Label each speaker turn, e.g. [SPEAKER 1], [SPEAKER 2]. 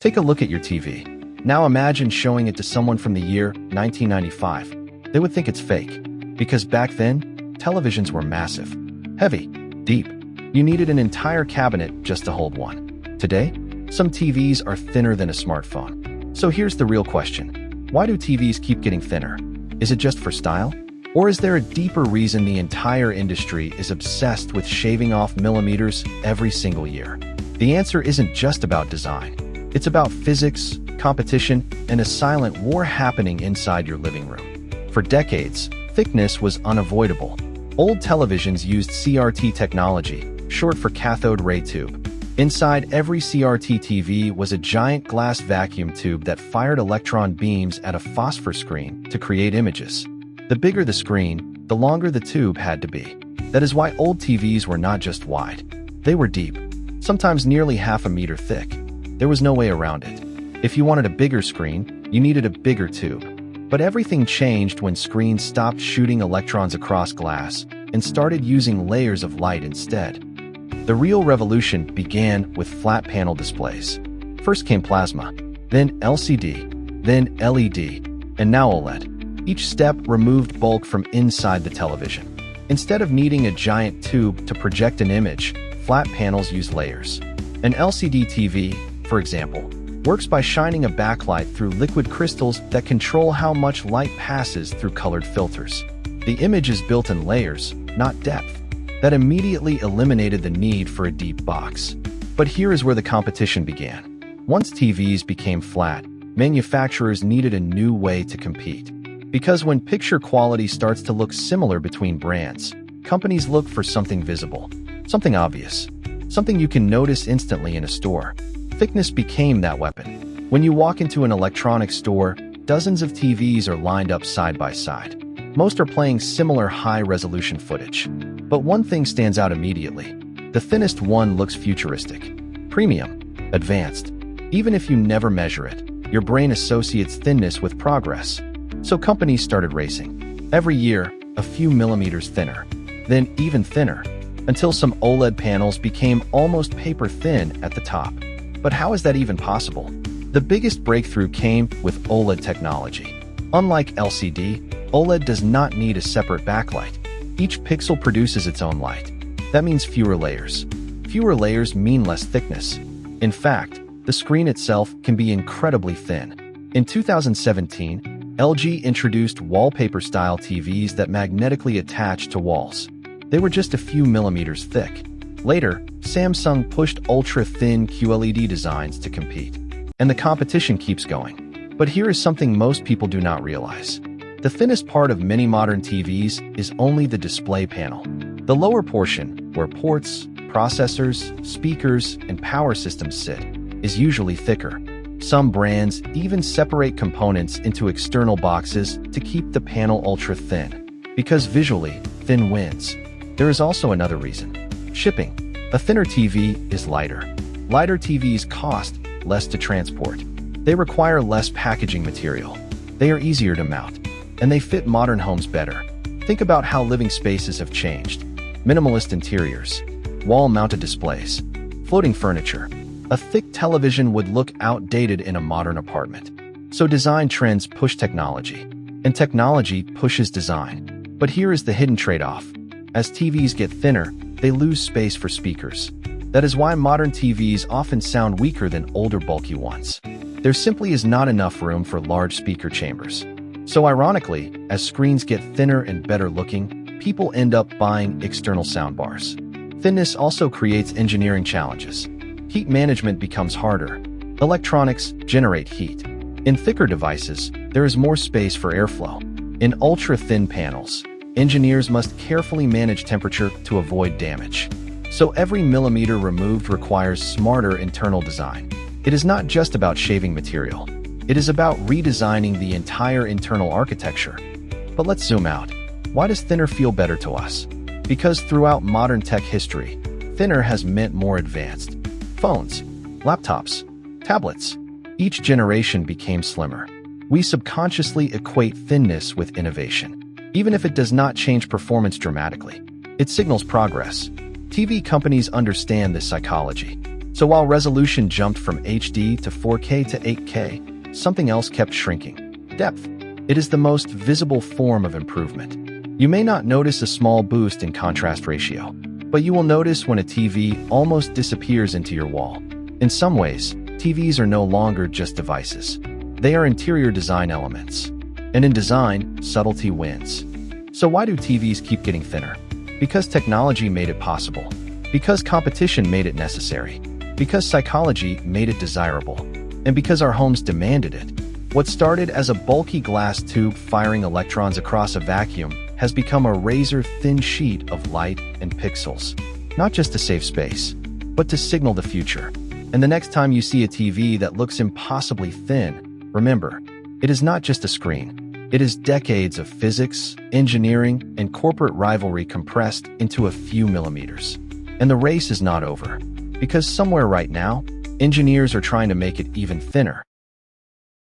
[SPEAKER 1] Take a look at your TV. Now imagine showing it to someone from the year 1995. They would think it's fake, because back then, televisions were massive, heavy, deep. You needed an entire cabinet just to hold one. Today, some TVs are thinner than a smartphone. So here's the real question. Why do TVs keep getting thinner? Is it just for style? Or is there a deeper reason the entire industry is obsessed with shaving off millimeters every single year? The answer isn't just about design. It's about physics, competition, and a silent war happening inside your living room. For decades, thickness was unavoidable. Old televisions used CRT technology, short for cathode ray tube. Inside every CRT TV was a giant glass vacuum tube that fired electron beams at a phosphor screen to create images. The bigger the screen, the longer the tube had to be. That is why old TVs were not just wide. They were deep, sometimes nearly half a meter thick. There was no way around it. If you wanted a bigger screen, you needed a bigger tube. But everything changed when screens stopped shooting electrons across glass and started using layers of light instead. The real revolution began with flat panel displays. First came plasma, then LCD, then LED, and now OLED. Each step removed bulk from inside the television. Instead of needing a giant tube to project an image, flat panels use layers. An LCD TV, for example, works by shining a backlight through liquid crystals that control how much light passes through colored filters. The image is built in layers, not depth. That immediately eliminated the need for a deep box. But here is where the competition began. Once TVs became flat, manufacturers needed a new way to compete. Because when picture quality starts to look similar between brands, companies look for something visible, something obvious, something you can notice instantly in a store. Thickness became that weapon. When you walk into an electronics store, dozens of TVs are lined up side by side. Most are playing similar high-resolution footage. But one thing stands out immediately. The thinnest one looks futuristic, premium, advanced. Even if you never measure it, your brain associates thinness with progress. So companies started racing. Every year, a few millimeters thinner, then even thinner, until some OLED panels became almost paper-thin at the top. But how is that even possible? The biggest breakthrough came with OLED technology. Unlike LCD, OLED does not need a separate backlight. Each pixel produces its own light. That means fewer layers. Fewer layers mean less thickness. In fact, the screen itself can be incredibly thin. In 2017, LG introduced wallpaper-style TVs that magnetically attach to walls. They were just a few millimeters thick. Later, Samsung pushed ultra-thin QLED designs to compete. And the competition keeps going. But here is something most people do not realize. The thinnest part of many modern TVs is only the display panel. The lower portion, where ports, processors, speakers, and power systems sit, is usually thicker. Some brands even separate components into external boxes to keep the panel ultra-thin. Because visually, thin wins. There is also another reason. Shipping. A thinner TV is lighter. Lighter TVs cost less to transport. They require less packaging material. They are easier to mount. And they fit modern homes better. Think about how living spaces have changed. Minimalist interiors, wall-mounted displays, floating furniture. A thick television would look outdated in a modern apartment. So design trends push technology, and technology pushes design. But here is the hidden trade-off. As TVs get thinner, they lose space for speakers. That is why modern TVs often sound weaker than older bulky ones. There simply is not enough room for large speaker chambers. So ironically, as screens get thinner and better looking, people end up buying external soundbars. Thinness also creates engineering challenges. Heat management becomes harder. Electronics generate heat. In thicker devices, there is more space for airflow. In ultra-thin panels, engineers must carefully manage temperature to avoid damage. So every millimeter removed requires smarter internal design. It is not just about shaving material. It is about redesigning the entire internal architecture. But let's zoom out. Why does thinner feel better to us? Because throughout modern tech history, thinner has meant more advanced. Phones, laptops, tablets. Each generation became slimmer. We subconsciously equate thinness with innovation. Even if it does not change performance dramatically, it signals progress. TV companies understand this psychology. So while resolution jumped from HD to 4K to 8K, something else kept shrinking: depth. It is the most visible form of improvement. You may not notice a small boost in contrast ratio, but you will notice when a TV almost disappears into your wall. In some ways, TVs are no longer just devices. They are interior design elements. And in design, subtlety wins. So why do TVs keep getting thinner? Because technology made it possible. Because competition made it necessary. Because psychology made it desirable. And because our homes demanded it. What started as a bulky glass tube firing electrons across a vacuum has become a razor-thin sheet of light and pixels. Not just to save space, but to signal the future. And the next time you see a TV that looks impossibly thin, remember, it is not just a screen. It is decades of physics, engineering, and corporate rivalry compressed into a few millimeters. And the race is not over, because somewhere right now, engineers are trying to make it even thinner,